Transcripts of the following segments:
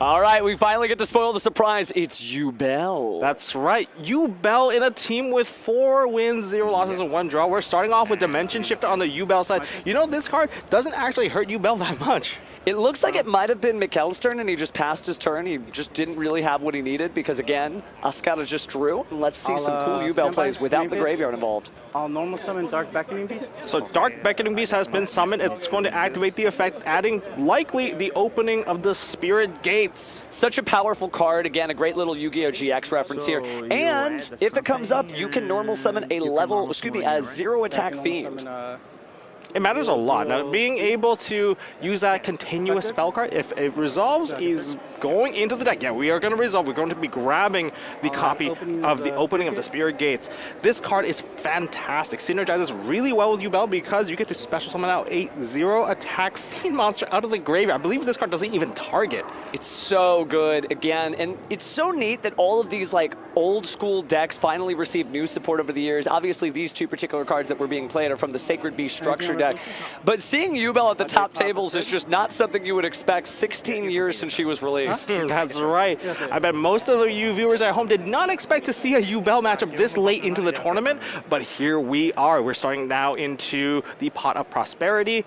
All right, we finally get to spoil the surprise. It's Yubel. That's right. Yubel in a team with 4 wins, 0 losses, and 1 draw. We're starting off with Dimension Shifter on the Yubel side. You know, this card doesn't actually hurt Yubel that much. It looks like it might have been Mikkel's turn, and he just passed his turn. He just didn't really have what he needed because, again, Ascada just drew. And let's see some cool Yubel plays without the graveyard involved. I'll normal summon Dark Beckoning Beast. So Dark Beckoning Beast has been summoned. It's going to activate the effect, adding likely the opening of the Spirit Gates. Such a powerful card. Again, a great little Yu-Gi-Oh! GX reference here. And if it comes up, you can normal summon a a 0 attack Fiend. It matters a lot. Now, being able to use that continuous spell card, if it resolves, is going into the deck. Yeah, we are going to resolve. We're going to be grabbing the copy of the opening of the Spirit Gates. This card is fantastic. Synergizes really well with Yubel because you get to special summon out a 0 attack Fiend monster out of the graveyard. I believe this card doesn't even target. It's so good, again, and it's so neat that all of these like old school decks finally received new support over the years. Obviously, these 2 particular cards that were being played are from the Sacred Beast structure deck. But seeing Yubel at the top tables is just not something you would expect 16 years since she was released. That's right. I bet most of you viewers at home did not expect to see a Yubel matchup this late into the tournament, but here we are. We're starting now into the Pot of Prosperity.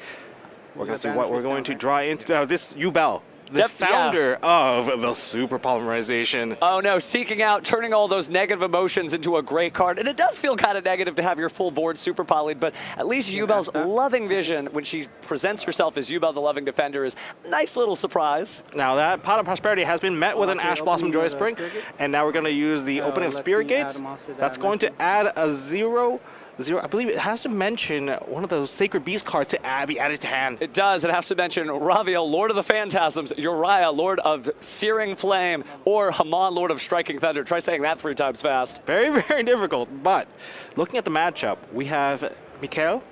We're going to see what we're going to draw into. This Yubel, the founder of the super polymerization. Oh no, seeking out, turning all those negative emotions into a great card. And it does feel kind of negative to have your full board super polyed, but at least Yubel's loving vision when she presents herself as Yubel the Loving Defender is a nice little surprise. Now that Pot of Prosperity has been met with an Ash Blossom Joyous Spring, and now we're going to use the opening of Spirit Gates. That's going to add a 0. I believe it has to mention one of those Sacred Beast cards to be added to hand. It does. It has to mention Raviel, Lord of the Phantasms, Uriah, Lord of Searing Flame, or Haman, Lord of Striking Thunder. Try saying that 3 times fast. Very, very difficult. But looking at the matchup, we have Mikkel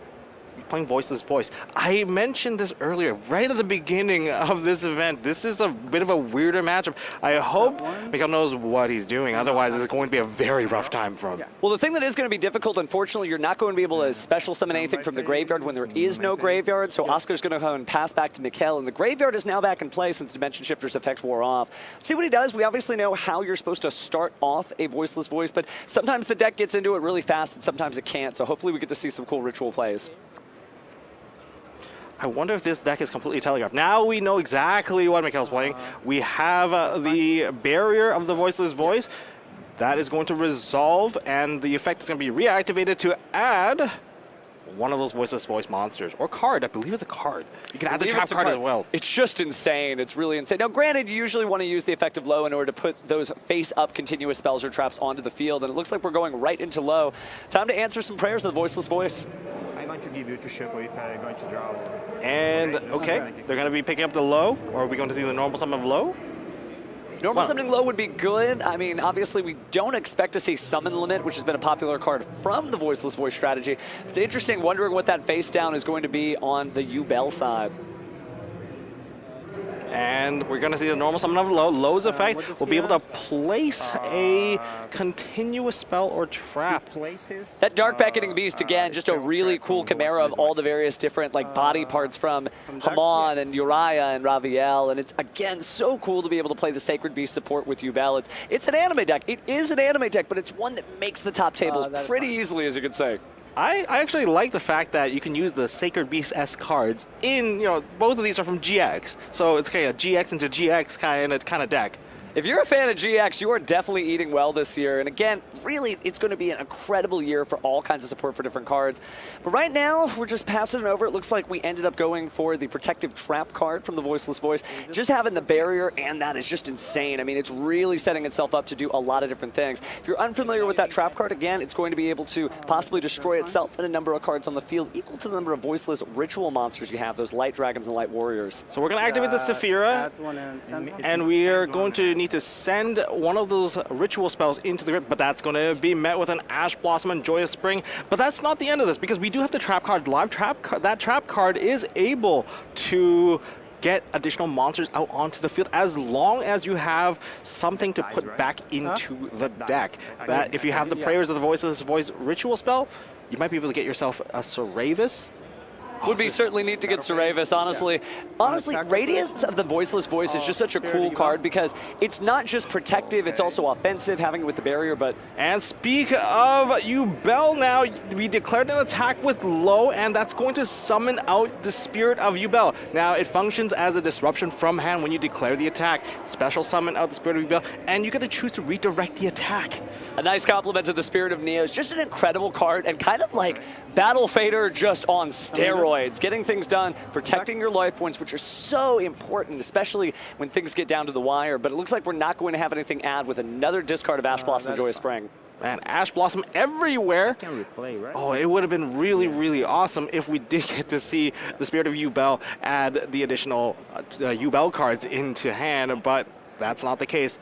playing Voiceless Voice. I mentioned this earlier, right at the beginning of this event. This is a bit of a weirder matchup. I hope Mikkel knows what he's doing. Otherwise, it's going to be a very rough time for him. Well, the thing that is going to be difficult, unfortunately, you're not going to be able to special summon anything from the graveyard when there is no graveyard. So Oscar's going to go and pass back to Mikkel. And the graveyard is now back in play since Dimension Shifter's effects wore off. Let's see what he does. We obviously know how you're supposed to start off a Voiceless Voice, but sometimes the deck gets into it really fast and sometimes it can't. So hopefully we get to see some cool ritual plays. I wonder if this deck is completely telegraphed. Now we know exactly what Mikkel's playing. We have the barrier of the Voiceless Voice. That is going to resolve, and the effect is going to be reactivated to add one of those Voiceless Voice monsters. Or card. I believe it's a card. You can add the trap card as well. It's just insane. It's really insane. Now, granted, you usually want to use the effective low in order to put those face-up continuous spells or traps onto the field, and it looks like we're going right into low. Time to answer some prayers to the Voiceless Voice. I'm going to give you to shuffle if I'm going to draw. And, okay, they're going to be picking up the low, or are we going to see the normal sum of low? Normal summoning low would be good. I mean, obviously, we don't expect to see Summon Limit, which has been a popular card from the Voiceless Voice strategy. It's interesting, wondering what that face down is going to be on the Yubel side. And we're going to see the normal summon of low. Low's effect will be able to place a continuous spell or trap. That Dark Beckoning Beast, again, just a really cool chimera of all the various different like body parts from Haman and Uriah and Raviel. And it's, again, so cool to be able to play the Sacred Beast support with Yubel. It's an anime deck. It is an anime deck, but it's one that makes the top tables pretty easily, as you could say. I actually like the fact that you can use the Sacred Beast-esque cards in, both of these are from GX. So it's kind of a GX into GX kind of deck. If you're a fan of GX, you are definitely eating well this year. And again, really, it's going to be an incredible year for all kinds of support for different cards. But right now, we're just passing it over. It looks like we ended up going for the Protective Trap card from the Voiceless Voice. Just having the barrier, and that is just insane. I mean, it's really setting itself up to do a lot of different things. If you're unfamiliar with that trap card, again, it's going to be able to possibly destroy itself and a number of cards on the field equal to the number of Voiceless Ritual monsters you have, those Light Dragons and Light Warriors. So we're going to activate the Saphira, and we are going to need to send one of those ritual spells into the grip, but that's going to be met with an Ash Blossom and Joyous Spring. But that's not the end of this, because we do have the trap card live. That trap card is able to get additional monsters out onto the field as long as you have something to put back into the deck. That if you have the Prayers of the Voiceless Voice ritual spell, you might be able to get yourself a Seravis Would be certainly neat to get Cerevis, honestly. Honestly, Radiance of the Voiceless Voice is just such a cool card because it's not just protective, it's also offensive, having it with the barrier, but... And speak of Yubel now, we declared an attack with low, and that's going to summon out the Spirit of Yubel. Now, it functions as a disruption from hand when you declare the attack. Special summon out the Spirit of Yubel, and you get to choose to redirect the attack. A nice compliment to the Spirit of Neos. Just an incredible card, and kind of like Battle Fader just on steroids. Getting things done, protecting your life points, which are so important, especially when things get down to the wire. But it looks like we're not going to have anything add with another discard of Ash Blossom Joyous Spring. Man, Ash Blossom everywhere. Can replay, right? Oh, it would have been really, really awesome if we did get to see the Spirit of Yubel add the additional Yubel cards into hand, but that's not the case.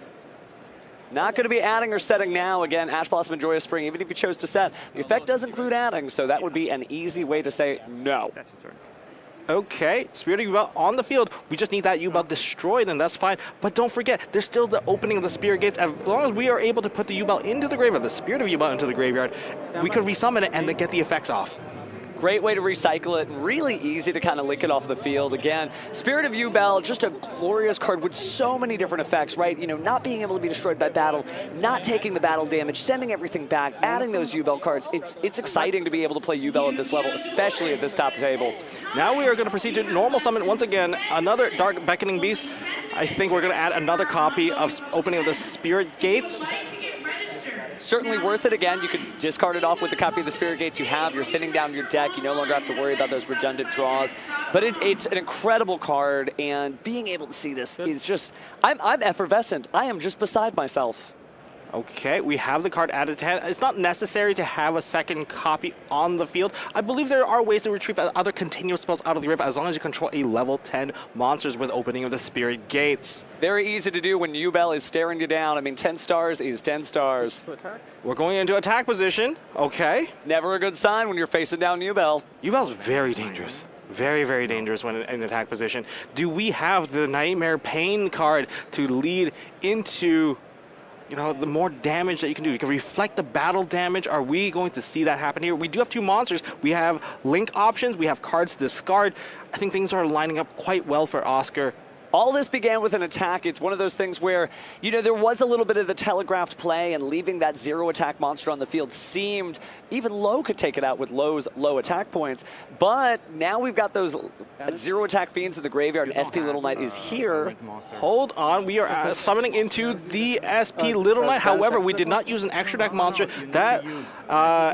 Not going to be adding or setting now. Again, Ash Blossom and Joyous Spring, even if you chose to set, the effect does include adding, so that would be an easy way to say no. That's a turn. Okay, Spirit of Yubel on the field. We just need that Yubel destroyed, and that's fine. But don't forget, there's still the opening of the Spirit Gates. As long as we are able to put the Yubel into the graveyard, the Spirit of Yubel into the graveyard, we could resummon it and then get the effects off. Great way to recycle it, and really easy to kind of link it off the field. Again, Spirit of Yubel, just a glorious card with so many different effects, right? You know, not being able to be destroyed by battle, not taking the battle damage, sending everything back, adding those Yubel cards. It's exciting to be able to play Yubel at this level, especially at this top table. Now we are going to proceed to normal summon once again, another Dark Beckoning Beast. I think we're going to add another copy of Opening of the Spirit Gates. Certainly worth it. Again, you could discard it off with the copy of the Spirit Gates you have. You're thinning down your deck. You no longer have to worry about those redundant draws. But it's an incredible card, and being able to see this is just... I'm effervescent. I am just beside myself. Okay, we have the card added to hand. It's not necessary to have a second copy on the field. I believe there are ways to retrieve other continuous spells out of the river as long as you control a level 10 monsters with Opening of the Spirit Gates. Very easy to do when Yubel is staring you down. I mean, 10 stars is 10 stars. We're going into attack position. Okay. Never a good sign when you're facing down Yubel. Yubel's very dangerous. Very, very dangerous when in attack position. Do we have the Nightmare Pain card to lead into... you know, the more damage that you can do. You can reflect the battle damage. Are we going to see that happen here? We do have two monsters. We have link options. We have cards to discard. I think things are lining up quite well for Oscar. All this began with an attack. It's one of those things where, you know, there was a little bit of the telegraphed play, and leaving that zero attack monster on the field seemed, even Low could take it out with Low's low attack points. But now we've got those zero attack fiends in the graveyard, and SP Little Knight is here. Hold on, we are summoning into the SP Little Knight. However, we did not use an extra deck monster. That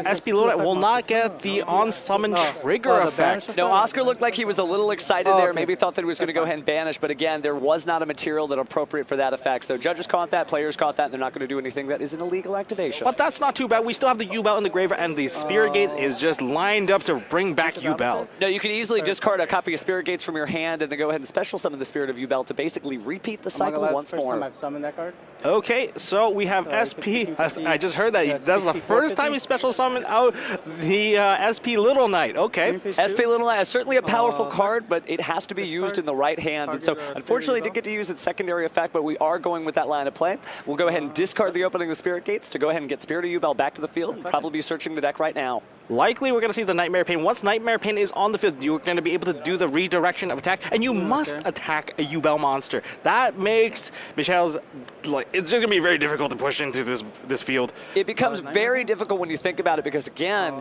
SP Little Knight will not get the on-summon trigger effect. No, Oscar looked like he was a little excited there. Maybe thought that he was going to go ahead and banish, but again, there was not a material that appropriate for that effect. So judges caught that, players caught that, and they're not going to do anything that is an illegal activation. But that's not too bad. We still have the Yubel in the graveyard, and the Spirit Gate is just lined up to bring back Yubel. No, you can easily discard a copy of Spirit Gates from your hand and then go ahead and special summon the Spirit of Yubel to basically repeat the cycle once more. Time I've summoned that card. Okay, so we have SP. I just heard that. That's the first time he special summoned out the SP Little Knight. Okay. SP Little Knight is certainly a powerful card, but it has to be used in the right hands. And so, unfortunately, didn't get to use its secondary effect, but we are going with that line of play. We'll go ahead and discard the Opening of the Spirit Gates to go ahead and get Spirit of Yubel back to the field and probably be searching the deck right now. Likely we're going to see the Nightmare Pain. Once Nightmare Pain is on the field, you're going to be able to do the redirection of attack, and you must attack a Yubel monster. That makes Michelle's, like, it's just going to be very difficult to push into this field. It becomes very difficult when you think about it because, again,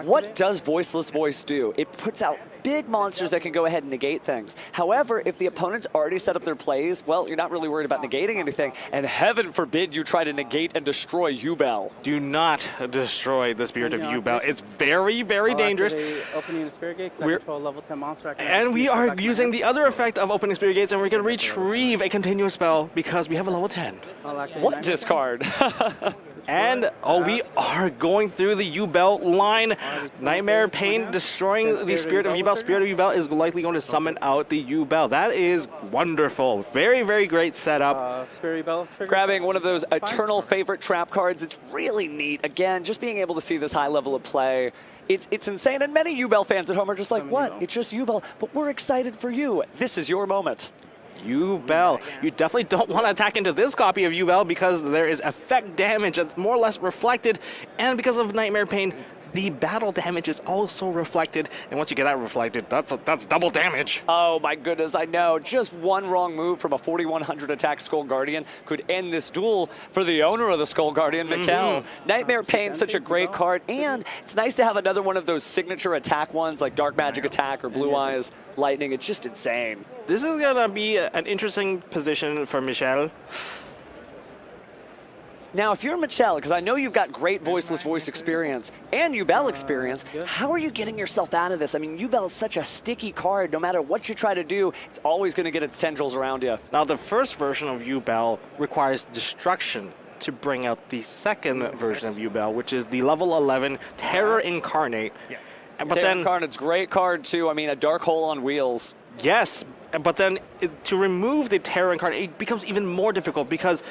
what does Voiceless Voice do? It puts out big monsters that can go ahead and negate things. However, if the opponent's already set up their plays, well, you're not really worried about negating anything, and heaven forbid you try to negate and destroy Yubel. Do not destroy the Spirit of Yubel. It's very, very dangerous. Opening the Spirit Gates, I control a level 10 monster. And we are using the other effect of Opening Spirit Gates, and we're going to retrieve a continuous spell because we have a level 10. What discard? And, we are going through the Yubel line. Nightmare Pain destroying the Spirit of Yubel. Spirit of Yubel is likely going to summon out the Yubel. That is wonderful. Very, very great setup. Spirit of Yubel. Grabbing one of those eternal favorite trap cards. It's really neat. Again, just being able to see this high level of play. It's insane. And many Yubel fans at home are just like, what? It's just Yubel. But we're excited for you. This is your moment. Yubel. You definitely don't want to attack into this copy of Yubel because there is effect damage that's more or less reflected, and because of Nightmare Pain, the battle damage is also reflected. And once you get that reflected, that's double damage. Oh my goodness, I know. Just one wrong move from a 4100 attack Skull Guardian could end this duel for the owner of the Skull Guardian, Mikkel. Nightmare Pain's such a great card, and it's nice to have another one of those signature attack ones like Dark Magic Attack or Blue Eyes Lightning. It's just insane. This is going to be an interesting position for Michel. Now, if you're Michel, because I know you've got great Voiceless Voice experience and Yubel experience, how are you getting yourself out of this? I mean, Yubel is such a sticky card. No matter what you try to do, it's always going to get its tendrils around you. Now, the first version of Yubel requires Destruction to bring out the second version of Yubel, which is the level 11 Terror Incarnate. But Terror Incarnate's great card, too. I mean, a Dark Hole on wheels. Yes, but then to remove the Terror Incarnate, it becomes even more difficult because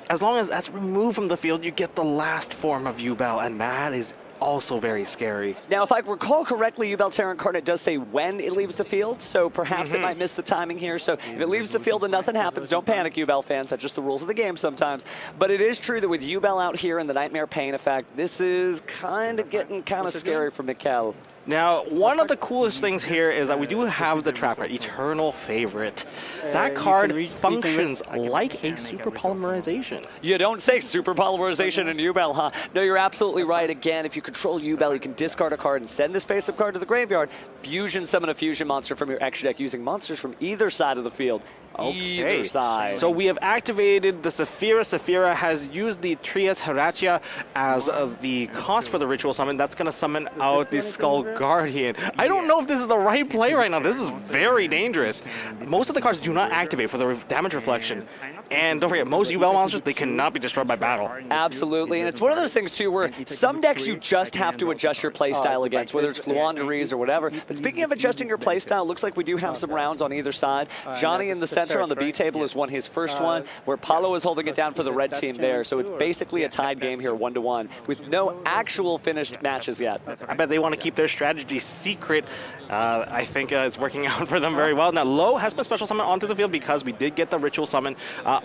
as long as that's removed from the field, you get the last form of Yubel, and that is also very scary. Now, if I recall correctly, Yubel Terror Incarnate does say when it leaves the field, so perhaps it might miss the timing here. So if it leaves the field and nothing happens, don't panic, Yubel fans. That's just the rules of the game sometimes. But it is true that with Yubel out here and the Nightmare Pain effect, this is kind of getting kind of scary for Mikkel. Now, one of the coolest things here is that we do have the trap card, Eternal Favorite. That card functions like a super polymerization. You don't say super polymerization in Yubel, huh? No, you're absolutely right. Again, if you control Yubel, you can discard a card and send this face-up card to the graveyard, fusion summon a fusion monster from your extra deck using monsters from either side of the field. Either side. So we have activated the Saphira. Saphira has used the Trias Heratia as the cost for the ritual summon. That's going to summon out the Skull Guardian. I don't know if this is the right play right now. This is very dangerous. Most of the cards do not activate for the damage reflection. And don't forget, most Yubel monsters, they cannot be destroyed by battle. Absolutely, and it's one of those things, too, where some decks you just have to adjust your playstyle against, whether it's Fluanderies or whatever. But speaking of adjusting your playstyle, looks like we do have some rounds on either side. Johnny in the center on the B table has won his first one, where Paulo is holding it down for the red team there. So it's basically a tied game here, 1-1, with no actual finished matches yet. I bet they want to keep their strategy secret. I think it's working out for them very well. Now, Low has been special summon onto the field because we did get the ritual summon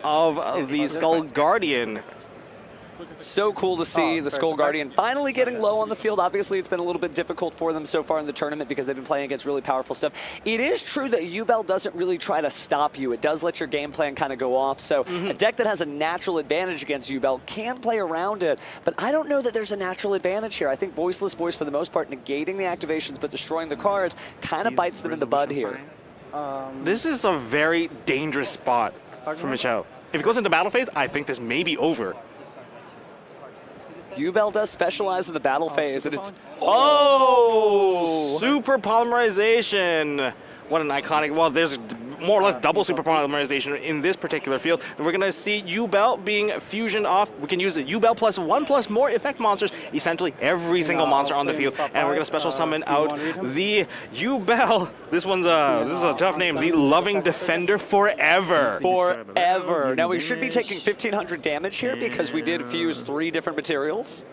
of the Skull Guardian. So cool to see the Skull Guardian finally getting low on the field. Obviously, it's been a little bit difficult for them so far in the tournament because they've been playing against really powerful stuff. It is true that Yubel doesn't really try to stop you. It does let your game plan kind of go off. So a deck that has a natural advantage against Yubel can play around it. But I don't know that there's a natural advantage here. I think Voiceless Voice, for the most part, negating the activations but destroying the cards kind of bites them in the bud here. This is a very dangerous spot for Michel. If it goes into battle phase, I think this may be over. Yubel does specialize in the battle phase, and it's... Super polymerization! What an iconic... Well, there's more or less double super polymerization in this particular field. And we're going to see Yubel being fusioned off. We can use the Yubel plus 1+ more effect monsters, essentially every single monster on the field. And we're going to special summon out the Yubel. This is a tough name. The Loving Defender Forever. Forever. Now, we should be taking 1,500 damage here because we did fuse 3 different materials.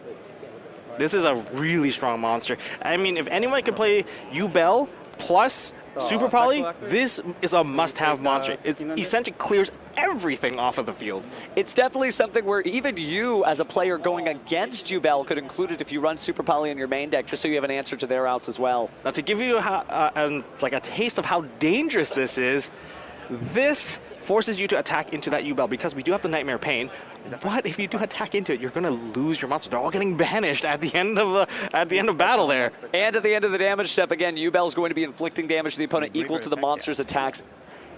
This is a really strong monster. I mean, if anyone can play Yubel plus Super Poly, this is a must-have monster. It essentially clears everything off of the field. It's definitely something where even you, as a player going against Yubel, could include it if you run Super Poly in your main deck, just so you have an answer to their outs as well. Now, to give you like a taste of how dangerous this is, this forces you to attack into that Yubel because we do have the Nightmare Pain. But if you do attack into it, you're going to lose your monster. They're all getting banished at the end of battle there. And at the end of the damage step, again, Yubel is going to be inflicting damage to the opponent equal to the monster's attacks.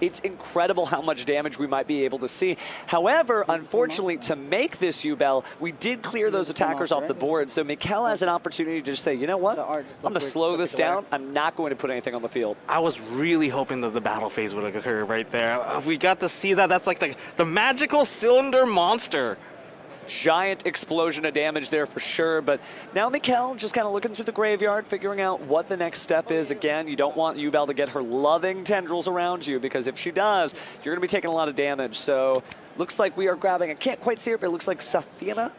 It's incredible how much damage we might be able to see. However, unfortunately, to make this Yubel, we did clear those attackers off the board. So Mikkel has an opportunity to just say, you know what? I'm going to slow this down. I'm not going to put anything on the field. I was really hoping that the battle phase would occur right there. If we got to see that, that's like the magical cylinder monster. Giant explosion of damage there for sure, but now Mikkel just kind of looking through the graveyard, figuring out what the next step is. Again, you don't want Yubel to get her loving tendrils around you, because if she does, you're going to be taking a lot of damage. So looks like we are grabbing, I can't quite see it, but it looks like Saphira.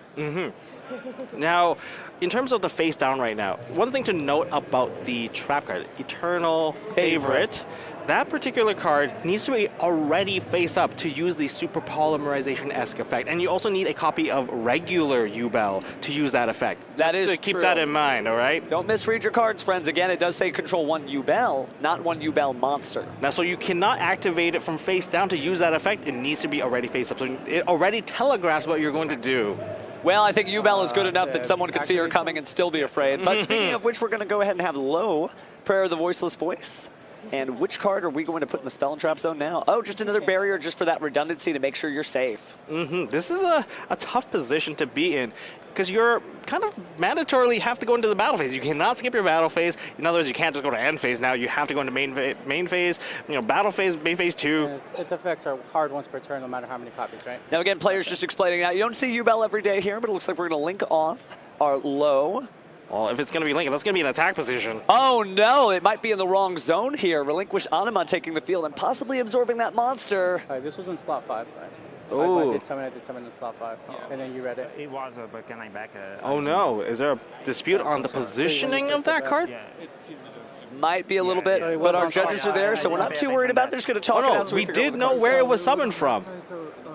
Now, in terms of the face down right now, one thing to note about the trap card, Eternal Favorite, that particular card needs to be already face up to use the super polymerization-esque effect. And you also need a copy of regular Yubel to use that effect. That is to keep true. that in mind, all right? Don't misread your cards, friends. Again, it does say control one Yubel, not one Yubel monster. Now, so you cannot activate it from face down to use that effect. It needs to be already face up. So it already telegraphs what you're going to do. Well, I think Yubel is good enough that someone could see her coming and still be afraid. But speaking of which, we're going to go ahead and have low Prayer of the Voiceless Voice. And which card are we going to put in the spell and trap zone now? Oh, just another barrier just for that redundancy to make sure you're safe. This is a tough position to be in because you're kind of mandatorily have to go into the battle phase. You cannot skip your battle phase. In other words, you can't just go to end phase now. You have to go into main phase, battle phase, main phase 2. And its effects are hard once per turn, no matter how many copies, right? Now, again, players just explaining that. You don't see Yubel every day here, but it looks like we're going to link off our low. Well, if it's going to be Lincoln, that's going to be an attack position. Oh, no, it might be in the wrong zone here. Relinquish Anima taking the field and possibly absorbing that monster. This was in slot 5, sorry. Oh. I did summon in slot 5, and then you read it. It was, but can I back? Oh, no. Is there a dispute on the positioning of that card? Yeah. Might be a little bit, it but was our on judges slot are there, five. so we're not too worried about it. They're just going to talk it Oh, out. no, So we figure out did what know cards where go. it was summoned from.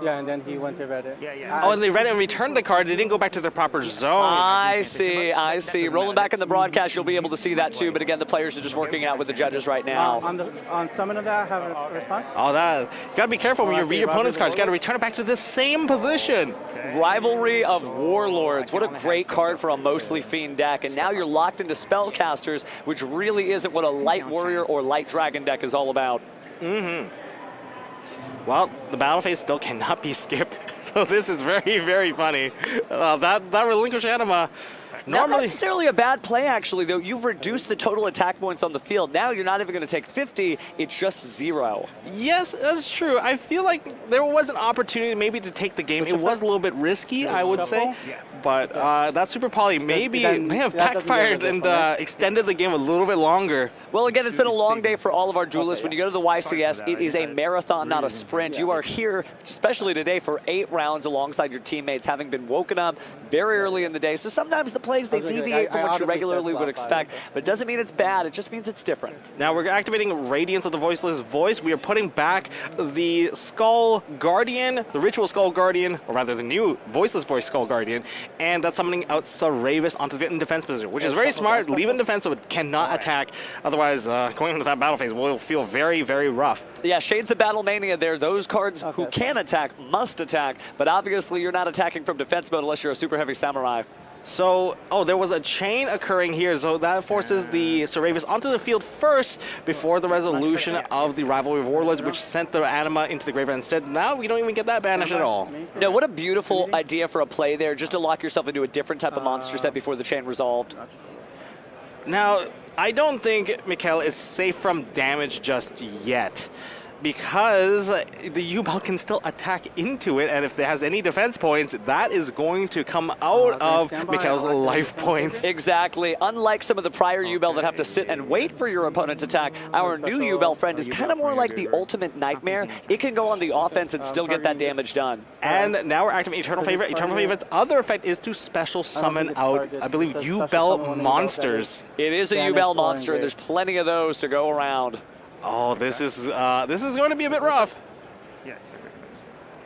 Yeah, and then he went to read it. Yeah. Oh, and they read it and returned the card. They didn't go back to their proper zone. I see. Rolling back in the broadcast, you'll be able to see that too, but again, the players are just working out with the judges right now. On summon of that, have a response? Oh, that. You got to be careful when you read your opponent's cards. You got to return it back to the same position. Rivalry of Warlords. What a great card for a mostly Fiend deck, and now you're locked into Spellcasters, which really isn't what a Light Warrior or Light Dragon deck is all about. Well, the battle phase still cannot be skipped, so this is very, very funny. That relinquish anima. Not Normally, necessarily a bad play, actually, though. You've reduced the total attack points on the field. Now you're not even going to take 50. It's just 0. yes, that's true. I feel like there was an opportunity maybe to take the game. It was a little bit risky, I would say. Yeah. But that Super Poly may have that doesn't backfired get and this one, extended the game a little bit longer. Well, again, it's been a long day for all of our duelists. When you go to the YCS, it is a marathon, not a sprint. You are here, especially today, for 8 rounds alongside your teammates, having been woken up very early in the day. So sometimes the plays, they deviate from what you regularly would expect. But it doesn't mean it's bad. It just means it's different. Now we're activating Radiance of the Voiceless Voice. We are putting back the Skull Guardian, the Ritual Skull Guardian, or rather the new Voiceless Voice Skull Guardian, and that's summoning out Saravis onto the defense position, which is very smart. Leave it in defense so it cannot attack. Otherwise, going into that battle phase will feel very, very rough. Yeah, Shades of Battle Mania there. Those cards who can attack must attack, but obviously you're not attacking from defense mode unless you're a super heavy samurai. So, there was a chain occurring here, so that forces the Saravis onto the field first before the resolution of the Rivalry of Warlords, which sent the anima into the graveyard instead. Now we don't even get that banished at all. No, what a beautiful idea for a play there, just to lock yourself into a different type of monster set before the chain resolved. Now, I don't think Mikkel is safe from damage just yet, because the Yubel can still attack into it, and if it has any defense points, that is going to come out of Mikkel's life points. Exactly. Unlike some of the prior Yubel that have to sit and wait for your opponent's attack, our new Yubel friend is kind of more like the ultimate nightmare. It can go on the offense and still get that damage done. And now we're activating Eternal Favorite. Eternal Favorite's other effect is to special summon out, I believe, Yubel monsters. It is a Yubel monster, and there's plenty of those to go around. Oh, this is going to be a bit rough. Yeah, it's a great place.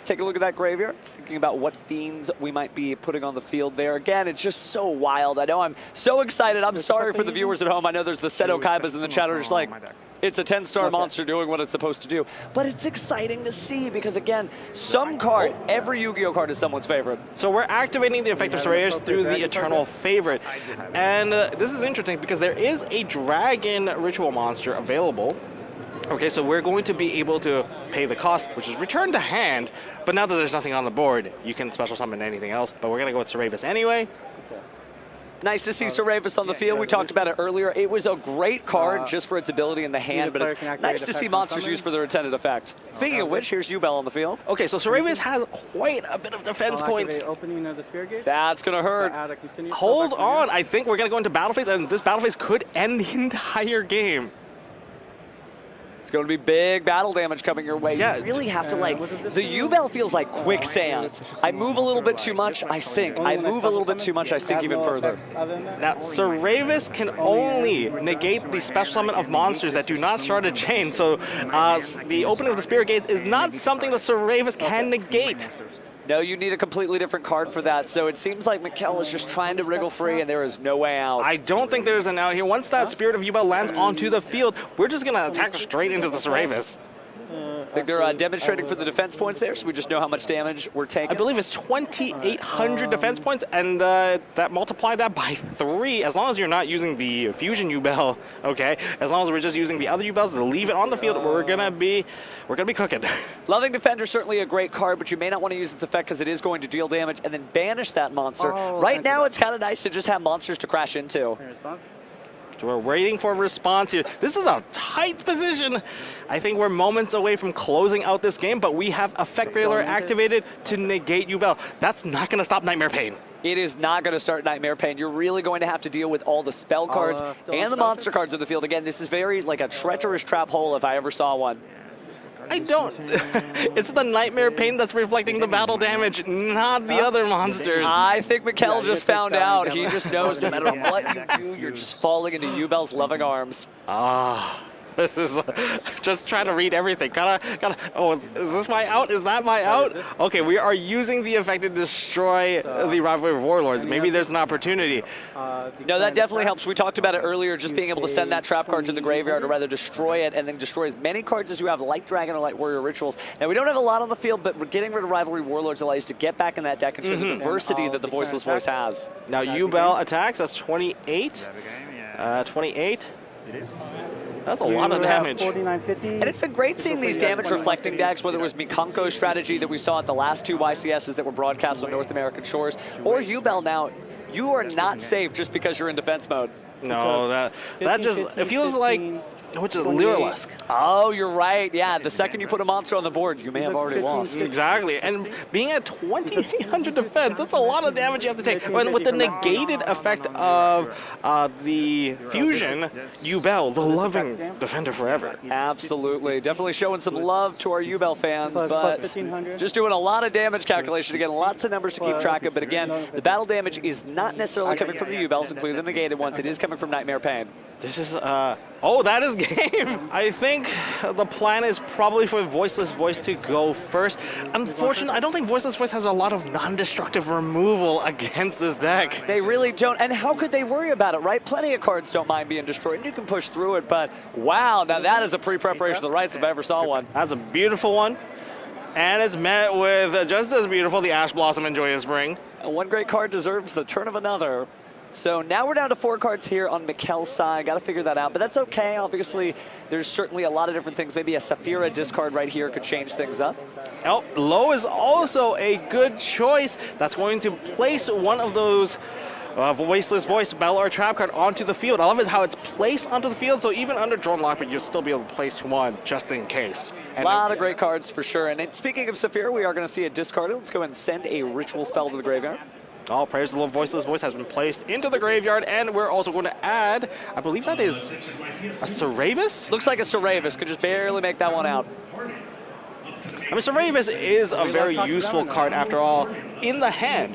Take a look at that graveyard, thinking about what fiends we might be putting on the field there. Again, it's just so wild. I know I'm so excited. I'm sorry for the viewers at home. I know there's the Seto Kaibas in the chat are just like, it's a 10-star monster doing what it's supposed to do. But it's exciting to see because, again, some card, every Yu-Gi-Oh card is someone's favorite. So we're activating the effect of Saravis through the Eternal Favorite. And this is interesting because there is a Dragon Ritual monster available. Okay, so we're going to be able to pay the cost, which is return to hand, but now that there's nothing on the board, you can special summon anything else, but we're going to go with Saravis anyway. Nice to see Saravis on the field. We talked about it earlier. It was a great card just for its ability in the hand, but it's nice to see monsters used for their intended effect. Speaking of which, here's Yubel on the field. Okay, so Saravis has quite a bit of defense points. Opening of the Spirit Gates. That's going to hurt. Hold on, I think we're going to go into battle phase, and this battle phase could end the entire game. It's going to be big battle damage coming your way. Yeah. You really have to, like, the Yubel feels like quicksand. I move a little bit too much, I sink. I move a little bit too much, I sink even further. Now, Saravis can only negate the special summon of monsters that do not start a chain, so the opening of the Spirit Gate is not something that Saravis can negate. No, you need a completely different card for that, so it seems like Mikkel is just trying to wriggle free, and there is no way out. I don't think there's an out here. Once that Spirit of Yubel lands onto the field, we're just going to attack straight into the Saravis. I think they're demonstrating for the defense points there, so we just know how much damage we're taking. I believe it's 2,800 defense points, and that multiply that by 3. As long as you're not using the fusion Yubel, okay. As long as we're just using the other Yubels to leave it on the field, we're gonna be cooking. Loving Defender certainly a great card, but you may not want to use its effect because it is going to deal damage and then banish that monster. Right now, it's kind of nice to just have monsters to crash into. So we're waiting for a response here. This is a tight position. I think we're moments away from closing out this game, but we have Effect Failure activated to negate Yubel. That's not going to stop Nightmare Pain. It is not going to start Nightmare Pain. You're really going to have to deal with all the spell cards and the monster cards in the field. Again, this is very like a treacherous trap hole if I ever saw one. I don't. It's the Nightmare Pain that's reflecting the battle damage, not the other monsters. I think Mikkel just found out. He just knows no matter what you do, you're just falling into Yubel's loving arms. This is just trying to read everything. Gotta. Oh, is this my out? Is that my out? Okay, we are using the effect to destroy the Rivalry of Warlords. Maybe there's an opportunity. No, that definitely helps. We talked about it earlier, just being able to send that trap card to the graveyard, or rather destroy it, and then destroy as many cards as you have, like Dragon or like Warrior Rituals. Now, we don't have a lot on the field, but getting rid of Rivalry Warlords allows you to get back in that deck and show the diversity that the Voiceless Voice has. Now, Yubel attacks. That's 28. 28. It is. That's a lot of damage. 49.50. And it's been great seeing these damage-reflecting decks, whether it was Mikanko's strategy that we saw at the last 2 YCSs that were broadcast on North American shores, or Yubel now. You are not safe just because you're in defense mode. No, that just, it feels like, which is Lyrilusk. Oh, you're right. Yeah, the second you put a monster on the board, you may have already lost. Exactly. And being at 2,800 defense, that's a lot of damage you have to take. And with the negated effect of the fusion, Yubel, the loving defender forever. Absolutely. Definitely showing some love to our Yubel fans, but just doing a lot of damage calculation. Again, lots of numbers to keep track of, but again, the battle damage is not necessarily coming from the Yubels, including the negated ones. It is coming from Nightmare Pain. This is, oh, that is game. I think the plan is probably for Voiceless Voice to go first. Unfortunately, I don't think Voiceless Voice has a lot of non-destructive removal against this deck. They really don't, and how could they worry about it, right? Plenty of cards don't mind being destroyed, and you can push through it, but wow, now that is a pre-preparation of the rights if I ever saw one. That's a beautiful one. And it's met with just as beautiful, the Ash Blossom and Joyous Spring. And one great card deserves the turn of another. So now we're down to 4 cards here on Mikkel's side. Got to figure that out, but that's okay. Obviously, there's certainly a lot of different things. Maybe a Saphira discard right here could change things up. Oh, Low is also a good choice. That's going to place one of those Voiceless Voice Battle or Trap card onto the field. I love it how it's placed onto the field, so even under Drone Lockpick, you'll still be able to place one just in case. A lot of great cards for sure. And speaking of Saphira, we are going to see it discarded. Let's go ahead and send a Ritual spell to the graveyard. All praise to the Lord, Voiceless Voice has been placed into the graveyard, and we're also going to add, I believe that is a Saravis? Looks like a Saravis. Could just barely make that one out. I mean, Saravis is a very useful card after all in the hand.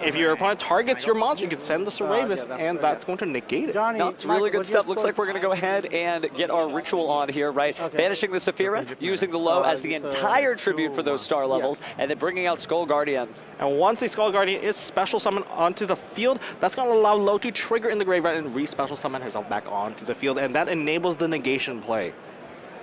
If your opponent targets your monster, you can send the Saravis, and that's going to negate it. No, it's really good stuff. Looks like we're going to go ahead and get our Ritual on here, right? Banishing the Saphira, using the Low as the entire tribute for those star levels, and then bringing out Skull Guardian. And once the Skull Guardian is special summoned onto the field, that's going to allow Low to trigger in the graveyard and re-special summon herself back onto the field, and that enables the negation play.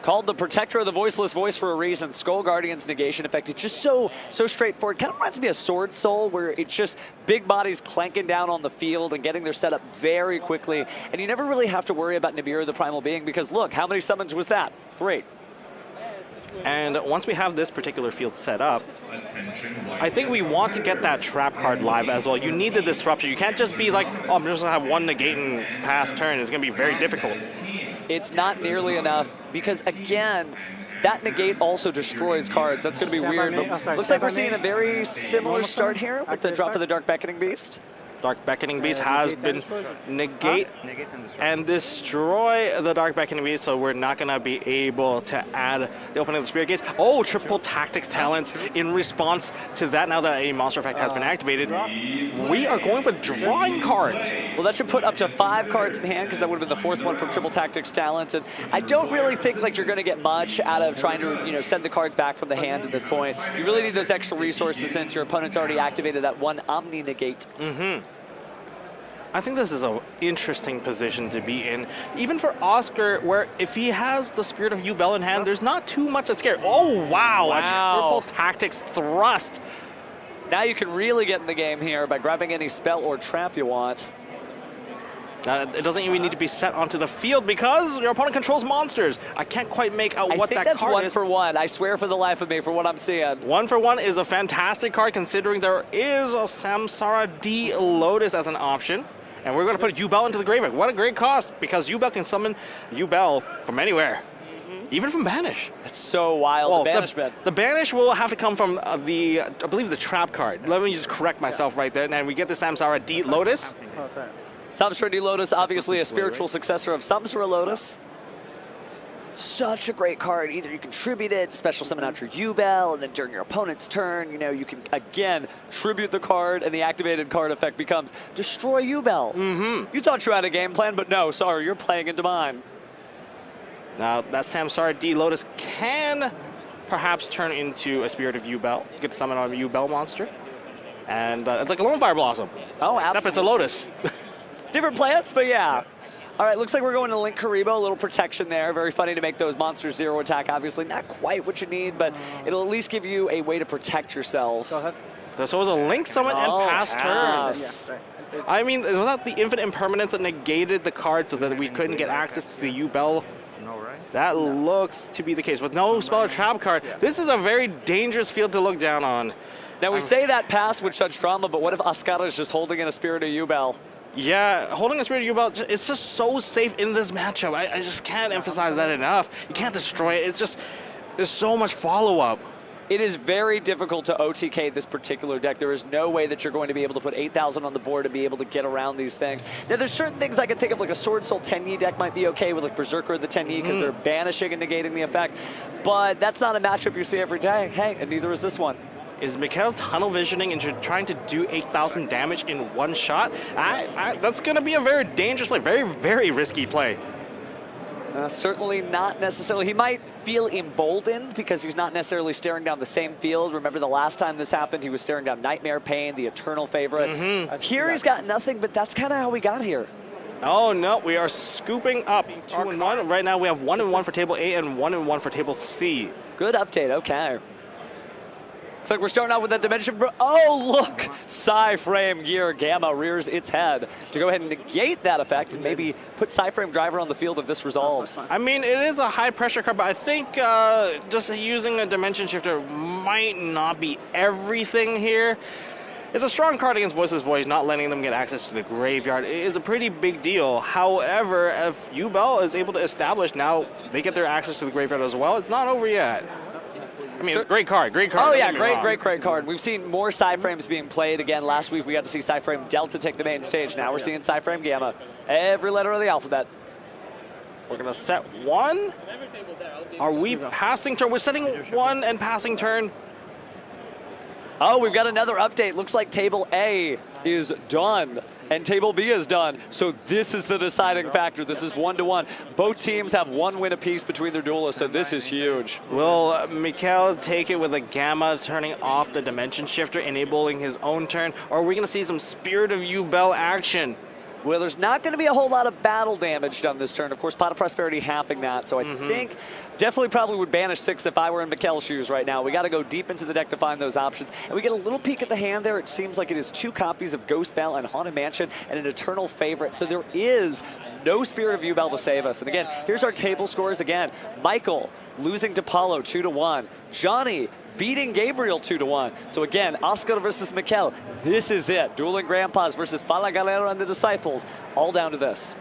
Called the Protector of the Voiceless Voice for a reason. Skull Guardian's negation effect. It's just so straightforward. Kind of reminds me of Sword Soul, where it's just big bodies clanking down on the field and getting their setup very quickly. And you never really have to worry about Nibiru the Primal Being, because look, how many summons was that? 3. And once we have this particular field set up, I think we want to get that trap card live as well. You need the disruption. You can't just be like, oh, I'm just going to have one negating pass turn. It's going to be very difficult. It's not nearly enough because, again, that negate also destroys cards. That's going to be weird. But looks like we're seeing a very similar start here with the drop of the Dark Beckoning Beast. Dark Beckoning Beast has been negate Negates and destroy. and destroy the Dark Beckoning Beast, so we're not going to be able to add the opening of the Spirit Gates. Oh, triple tactics talents in response to that. Now that a monster effect has been activated, we are going for drawing cards. Well, that should put up to 5 cards in hand, because that would have been the 4th one from Triple Tactics Talent. And I don't really think like you're going to get much out of trying to send the cards back from the hand at this point. You really need those extra resources since your opponent's already activated that one Omni Negate. I think this is an interesting position to be in, even for Oscar, where if he has the Spirit of Yubel in hand, there's not too much to scare. Oh, wow. A triple tactics thrust. Now you can really get in the game here by grabbing any spell or trap you want. It doesn't even need to be set onto the field because your opponent controls monsters. I can't quite make out what that card is. I think that's 1 for 1. I swear for the life of me, for what I'm seeing. 1 for 1 is a fantastic card, considering there is a Samsara D Lotus as an option. And we're going to put Yubel into the graveyard. What a great cost, because Yubel can summon Yubel from anywhere. Even from Banish. That's so wild, Well, the banishment. The Banish will have to come from I believe, the Trap card. Let me just correct myself right there. And we get the Samsara D Lotus. Oh, sorry. Samsara D Lotus, obviously a spiritual successor of Samsara Lotus. Such a great card. Either you can tribute it, special summon out your Yubel, and then during your opponent's turn, you can, again, tribute the card, and the activated card effect becomes destroy Yubel. You thought you had a game plan, but no, sorry, you're playing into mine. Now, that Samsara D Lotus can perhaps turn into a Spirit of Yubel. You could summon a Yubel monster. And it's like a Lone Fire Blossom. Oh, Except it's a absolutely. Lotus. Different plants, but yeah. All right, looks like we're going to Link Karibo, a little protection there. Very funny to make those monsters 0 attack, obviously. Not quite what you need, but it'll at least give you a way to protect yourself. Go ahead. So it was a Link summon and pass turn. yes. Yeah, I mean, was that the infinite impermanence that negated the card so that we couldn't get access to the Yubel? No, right? That looks to be the case. With no spell or trap card, this is a very dangerous field to look down on. Now, we say that pass with such drama, but what if Ascara is just holding in a Spirit of Yubel? Yeah, holding a Spirit of Yubel, it's just so safe in this matchup. I just can't emphasize that enough. You can't destroy it. It's just, there's so much follow-up. It is very difficult to OTK this particular deck. There is no way that you're going to be able to put 8,000 on the board to be able to get around these things. Now, there's certain things I can think of, like a Sword Soul Tenyi deck might be okay with like Berserker of the Tenyi because they're banishing and negating the effect. But that's not a matchup you see every day. Hey, and neither is this one. Is Mikhail tunnel visioning into trying to do 8,000 damage in one shot? That's going to be a very dangerous play, very, very risky play. Certainly not necessarily. He might feel emboldened because he's not necessarily staring down the same field. Remember the last time this happened, he was staring down Nightmare Pain, the eternal favorite. Here he's got nothing, but that's kind of how we got here. Oh no, we are scooping up 2-1. Right now we have 1-1 for table A and 1-1 for table C. Good update, okay. Looks like we're starting out with that dimension. Oh, look! Psy-Frame Gear Gamma rears its head to go ahead and negate that effect and maybe put Psy-Frame Driver on the field if this resolves. I mean, it is a high pressure card, but I think just using a Dimension Shifter might not be everything here. It's a strong card against Voiceless Voice, not letting them get access to the graveyard. It is a pretty big deal. However, if Yubel is able to establish now they get their access to the graveyard as well, it's not over yet. I mean, it's a great card, great card. Oh yeah, great card. We've seen more Psy-Frames being played. Again, last week we got to see Psy-Frame Delta take the main stage. Now we're seeing Psy-Frame Gamma. Every letter of the alphabet. We're going to set 1. Are we passing turn? We're setting 1 and passing turn. Oh, we've got another update. Looks like table A is done and table B is done. So this is the deciding factor. This is 1-1. Both teams have 1 win apiece between their duelists, so this is huge. Will Mikhail take it with a Gamma turning off the Dimension Shifter, enabling his own turn? Or are we going to see some Spirit of Yubel action? Well, there's not going to be a whole lot of battle damage done this turn. Of course, Pot of Prosperity halving that, so I think definitely probably would banish 6 if I were in Mikhail's shoes right now. We got to go deep into the deck to find those options. And we get a little peek at the hand there. It seems like it is 2 copies of Ghost Bell and Haunted Mansion and an Eternal Favorite. So there is no Spirit of Yubel to save us. And again, here's our table scores again. Michael losing to Paulo 2-1. Johnny beating Gabriel 2-1. So again, Oscar versus Mikhail. This is it. Dueling Grandpas versus Fala Galera and the Disciples. All down to this.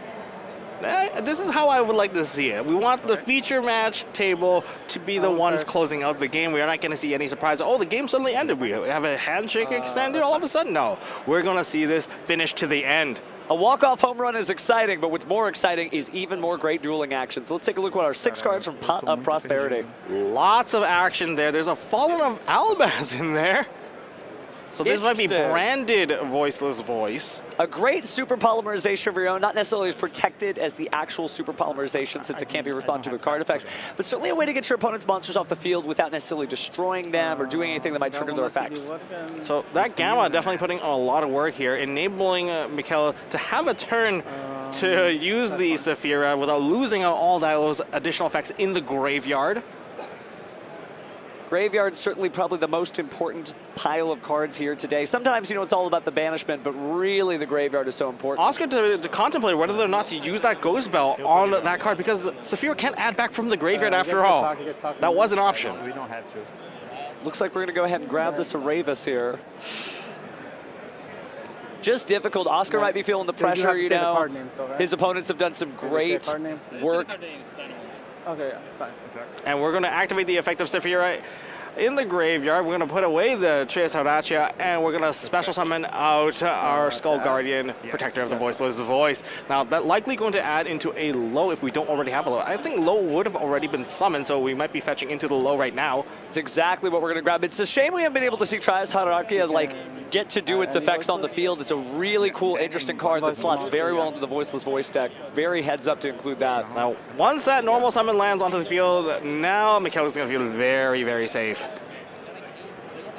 This is how I would like to see it. We want the feature match table to be the ones closing out the game. We are not going to see any surprise. Oh, the game suddenly ended. We have a handshake extended all of a sudden. No, we're going to see this finish to the end. A walk-off home run is exciting, but what's more exciting is even more great dueling action. So let's take a look at our 6 cards from Prosperity. Lots of action there. There's a Fallen of Albaz in there. So this might be branded Voiceless Voice. A great super polymerization of your own, not necessarily as protected as the actual super polymerization since it can't be responded to with card effects, but certainly a way to get your opponent's monsters off the field without necessarily destroying them or doing anything that might trigger their effects. So that Gamma definitely putting a lot of work here, enabling Mikhail to have a turn to use the Saphira without losing out all those additional effects in the graveyard. Graveyard's certainly probably the most important pile of cards here today. Sometimes, you know, it's all about the banishment, but really the graveyard is so important. Oscar to contemplate whether or not to use that Ghost Bell on that card because Saphira can't add back from the graveyard after all. That was an option. We don't have to. Looks like we're going to go ahead and grab this Aravis here. Just difficult. Oscar might be feeling the pressure, you know. His opponents have done some great work. Okay, it's fine. And we're going to activate the effect of Saphira in the graveyard. We're going to put away the Trias Haurachia, and we're going to special summon out our Skull Guardian, Protector of the Voiceless Voice. Now, that's likely going to add into a low if we don't already have a low. I think low would have already been summoned, so we might be fetching into the low right now. It's exactly what we're going to grab. It's a shame we haven't been able to see Trias Haurachia like get to do its effects on the field. It's a really cool, interesting card that slots very well into the Voiceless Voice deck. Very heads up to include that. Now, once that normal summon lands onto the field, now Mikhail is going to feel very, very safe.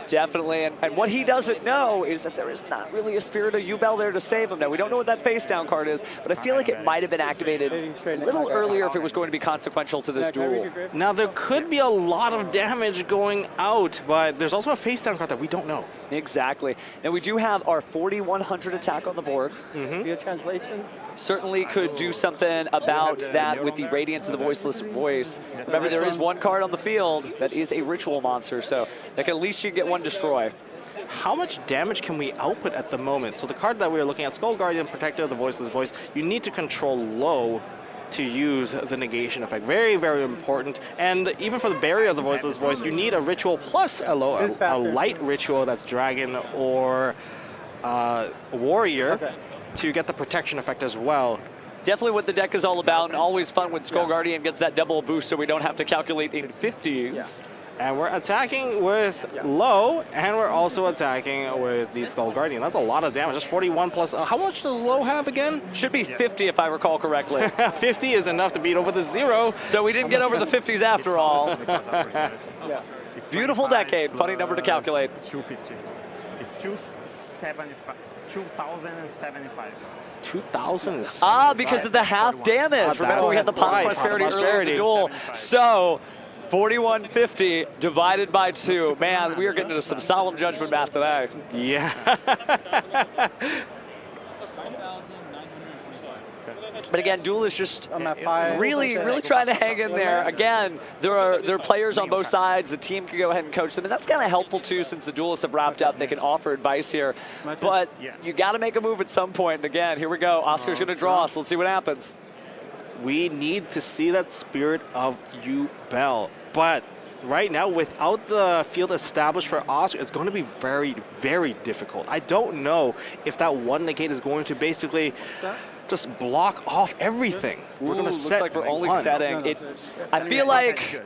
Definitely, and what he doesn't know is that there is not really a Spirit of Yubel there to save him. Now, we don't know what that face down card is, but I feel like it might have been activated a little earlier if it was going to be consequential to this duel. Now, there could be a lot of damage going out, but there's also a face down card that we don't know. Exactly. Now, we do have our 4100 attack on the board. Translations? Certainly could do something about that with the Radiance of the Voiceless Voice. Remember, there is one card on the field that is a ritual monster, so that can at least you get one destroy. How much damage can we output at the moment? So the card that we are looking at, Skull Guardian, Protector of the Voiceless Voice, you need to control low to use the negation effect. Very, very important. And even for the Barrier of the Voiceless Voice, you need a ritual plus a low, a light ritual that's Dragon or Warrior to get the protection effect as well. Definitely what the deck is all about, and always fun when Skull Guardian gets that double boost so we don't have to calculate in 50s. And we're attacking with low, and we're also attacking with the Skull Guardian. That's a lot of damage. That's 41 plus. How much does low have again? Should be 50 if I recall correctly. 50 is enough to beat over the 0. So we didn't get over the 50s after all. Beautiful decade. Funny number to calculate. 250. It's 275. 2075. 2000. Because of the half damage. Remember, we had the prosperity earlier in the duel. So 4150 divided by 2. Man, we are getting into some solemn judgment math today. Yeah. But again, Duel is just really trying to hang in there. Again, there are players on both sides. The team can go ahead and coach them, and that's kind of helpful too since the duelists have wrapped up. They can offer advice here. But you got to make a move at some point. And again, here we go. Oscar's going to draw us. Let's see what happens. We need to see that Spirit of Yubel. But right now, without the field established for Oscar, it's going to be very, very difficult. I don't know if that one negate is going to basically just block off everything. We're going to set. Looks like we're only setting it. I feel like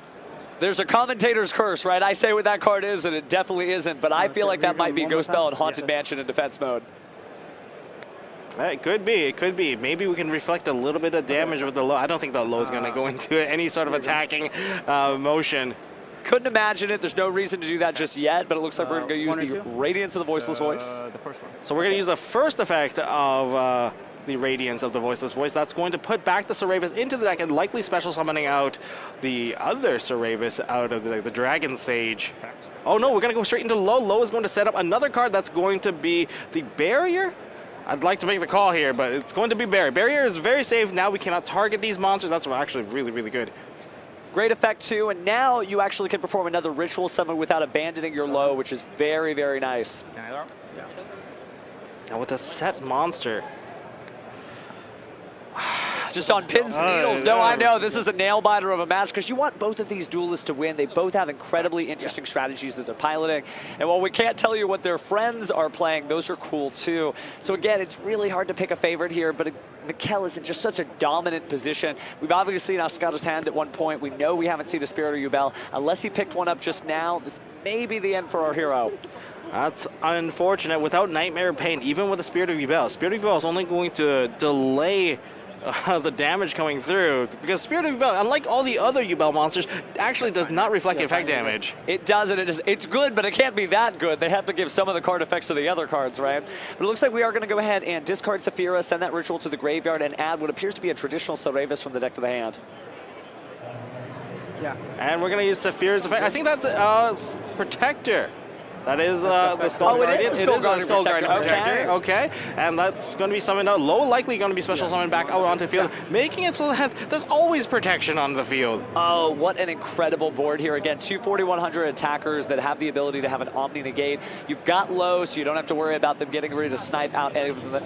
there's a commentator's curse, right? I say what that card is, and it definitely isn't. But I feel like that might be Ghost Bell and Haunted Mansion in defense mode. It could be. It could be. Maybe we can reflect a little bit of damage with the low. I don't think the low is going to go into any sort of attacking motion. Couldn't imagine it. There's no reason to do that just yet, but it looks like we're going to use the Radiance of the Voiceless Voice. The first one. So we're going to use the first effect of the Radiance of the Voiceless Voice. That's going to put back the Saravis into the deck and likely special summoning out the other Saravis out of the Dragon Sage. Oh no, we're going to go straight into low. Low is going to set up another card that's going to be the Barrier. I'd like to make the call here, but it's going to be Barrier. Barrier is very safe. Now we cannot target these monsters. That's actually really, really good. Great effect too, and now you actually can perform another ritual summon without abandoning your low, which is very, very nice. Now with a set monster, Just on pins and needles. No, I know. This is a nail-biter of a match because you want both of these duelists to win. They both have incredibly interesting strategies that they're piloting. And while we can't tell you what their friends are playing, those are cool too. So again, it's really hard to pick a favorite here, but Mikkel is in just such a dominant position. We've obviously seen Ascara's hand at one point. We know we haven't seen a Spirit or Yubel. Unless he picked one up just now, this may be the end for our hero. That's unfortunate. Without Nightmare Pain, even with the Spirit of Yubel is only going to delay the damage coming through, because Spirit of Yubel, unlike all the other Yubel monsters, actually does not reflect effect damage. It does, and it's good, but it can't be that good. They have to give some of the card effects to the other cards, right? But it looks like we are going to go ahead and discard Saphira, send that ritual to the graveyard, and add what appears to be a traditional Sarevis from the deck to the hand. Yeah. And we're going to use Saphira's effect. I think that's Protector. That is the Skull Guardian. It is the Skull Guardian Protector. Okay. And that's going to be summoned out. Low likely going to be special summoned back out onto the field, making it so that there's always protection on the field. Oh, what an incredible board here. Again, two 4100 attackers that have the ability to have an Omni Negate. You've got low, so you don't have to worry about them getting ready to snipe out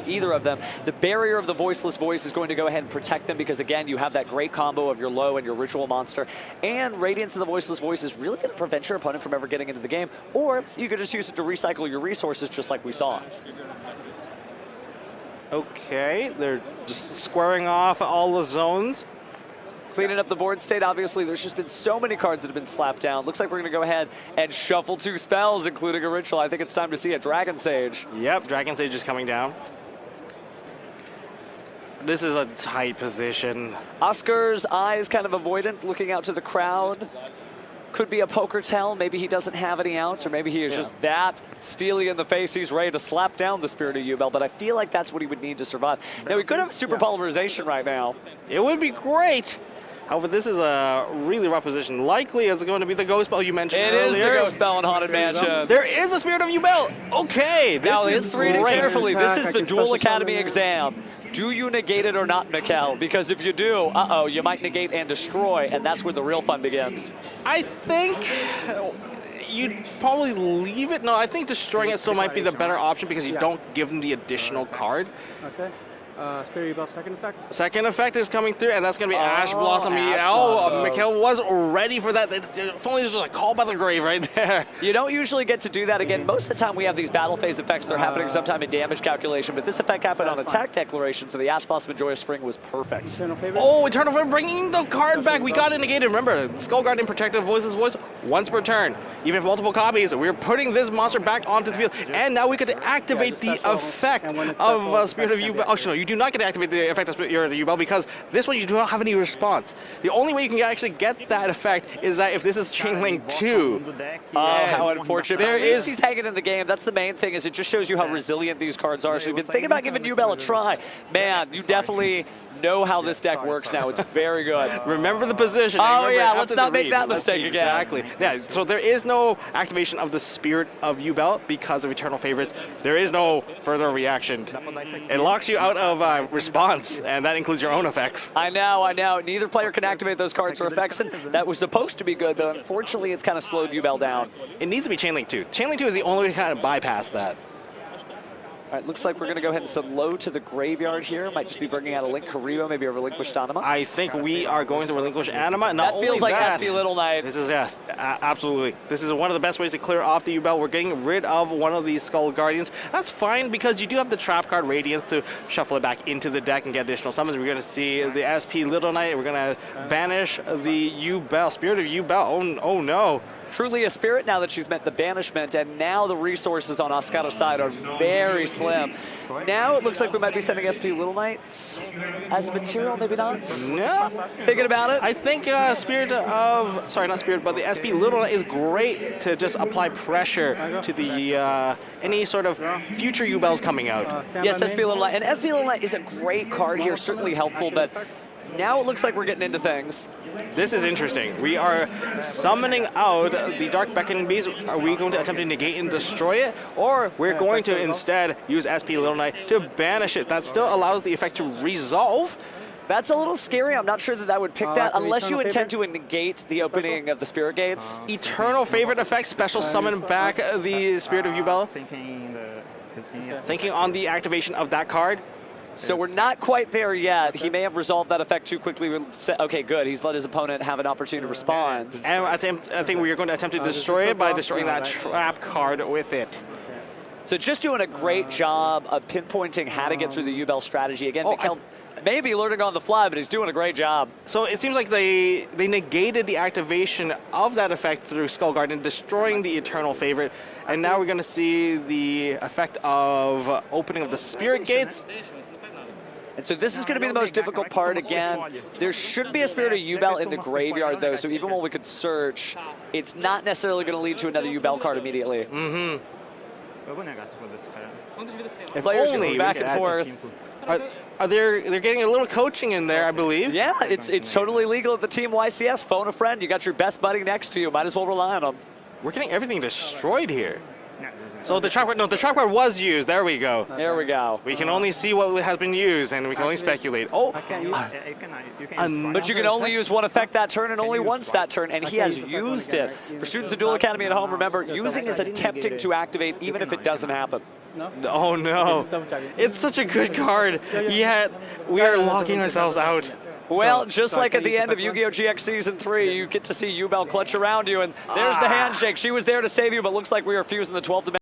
either of them. The barrier of the Voiceless Voice is going to go ahead and protect them because, again, you have that great combo of your low and your ritual monster. And Radiance of the Voiceless Voice is really going to prevent your opponent from ever getting into the game. Or you could just use it to recycle your resources just like we saw. Okay, they're just squaring off all the zones. Cleaning up the board state, obviously, there's just been so many cards that have been slapped down. Looks like we're going to go ahead and shuffle 2 spells, including a ritual. I think it's time to see a Dragon Sage. Yep, Dragon Sage is coming down. This is a tight position. Oscar's eyes kind of avoidant, looking out to the crowd. Could be a poker tell. Maybe he doesn't have any outs, or maybe he is just that steely in the face. He's ready to slap down the Spirit of Yubel, but I feel like that's what he would need to survive. Now, he could have super polarization right now. It would be great. However, this is a really rough position. Likely it's going to be the Ghost Spell you mentioned earlier. It is the Ghost Spell in Haunted Mansion. There is a Spirit of Yubel. Okay, now this let's is read it great. carefully. This is the Duel Academy exam. Do you negate it or not, Mikkel? Because if you do, you might negate and destroy, and that's where the real fun begins. I think you'd probably leave it. No, I think destroying it still might be the better option because you don't give them the additional card. Okay. Spirit Yubel second effect. Second effect is coming through, and that's going to be Ash Blossom. Ash Blossom. Mikkel was ready for that. If only there's just a call by the grave right there. You don't usually get to do that again. Most of the time we have these battle phase effects. They're happening sometime in damage calculation, but this effect happened on attack declaration, so the Ash Blossom and Joyous Spring was perfect. Eternal favorite. Oh, Eternal Favorite bringing the card back. We got it negated. Remember, Skull Guardian Protective Voiceless Voice once per turn. Even if multiple copies, we're putting this monster back onto the field, and now we get to activate the effect of Spirit of Yubel. Actually, no, you do not get to activate the effect of Spirit of Yubel because this one you do not have any response. The only way you can actually get that effect is that if this is Chain Link 2. Oh, how unfortunate. He's hanging in the game. That's the main thing, is it just shows you how resilient these cards are. So you've been thinking about giving Yubel a try. Man, you definitely know how this deck works now. It's very good. Remember the position. Oh, yeah, let's not make that mistake again. Exactly. Yeah, so there is no activation of the Spirit of Yubel because of Eternal Favorites. There is no further reaction. It locks you out of response, and that includes your own effects. I know. Neither player can activate those cards for effects, and that was supposed to be good, but unfortunately it's kind of slowed Yubel down. It needs to be Chain Link 2. Chain Link 2 is the only way to kind of bypass that. All right, looks like we're going to go ahead and send low to the graveyard here. Might just be bringing out a Link Karibo, maybe a relinquished Anima. I think we are going to relinquish Anima. That feels like SP Little Knight. This is, yes, absolutely. This is one of the best ways to clear off the Yubel. We're getting rid of one of these Skull Guardians. That's fine because you do have the trap card Radiance to shuffle it back into the deck and get additional summons. We're going to see the SP Little Knight. We're going to banish the Yubel, Spirit of Yubel. Oh no. Truly a spirit now that she's met the banishment, and now the resources on Ascara's side are very slim. Now it looks like we might be sending SP Little Knight as material, maybe not? No. Thinking about it? I think Spirit of, sorry, not Spirit, but the SP Little Knight is great to just apply pressure to the any sort of future Yubels coming out. Yes, SP Little Knight. And SP Little Knight is a great card here, certainly helpful, but now it looks like we're getting into things. This is interesting. We are summoning out the Dark Beckoning Beast. Are we going to attempt to negate and destroy it? Or we're going to instead use SP Little Knight to banish it. That still allows the effect to resolve. That's a little scary. I'm not sure that would pick that unless you intend to negate the opening of the Spirit Gates. Eternal Favorite effect, special summon back the Spirit of Yubel. Thinking on the activation of that card. So we're not quite there yet. He may have resolved that effect too quickly. Okay, good. He's let his opponent have an opportunity to respond. And I think we are going to attempt to destroy it by destroying that trap card with it. So just doing a great job of pinpointing how to get through the Yubel strategy. Again, Mikkel may be learning on the fly, but he's doing a great job. So it seems like they negated the activation of that effect through Skull Garden, destroying the Eternal Favorite. And now we're going to see the effect of opening of the Spirit Gates. And so this is going to be the most difficult part again. There should be a Spirit of Yubel in the graveyard, though, so even while we could search, it's not necessarily going to lead to another Yubel card immediately. Mm-hmm. If players go back and forth. They're getting a little coaching in there, I believe. Yeah, it's totally legal at the Team YCS. Phone a friend. You got your best buddy next to you. Might as well rely on them. We're getting everything destroyed here. So the trap card, no, the trap card was used. There we go. There we go. We can only see what has been used, and we can only speculate. Oh, but you can only use one effect that turn and only once that turn, and he has used it. For students of Duel Academy at home, remember, using is attempting to activate even if it doesn't happen. Oh no. It's such a good card, yet we are locking ourselves out. Well, just like at the end of Yu-Gi-Oh! GX Season 3, you get to see Yubel clutch around you, and there's the handshake. She was there to save you, but looks like we are fusing the 12th dimension.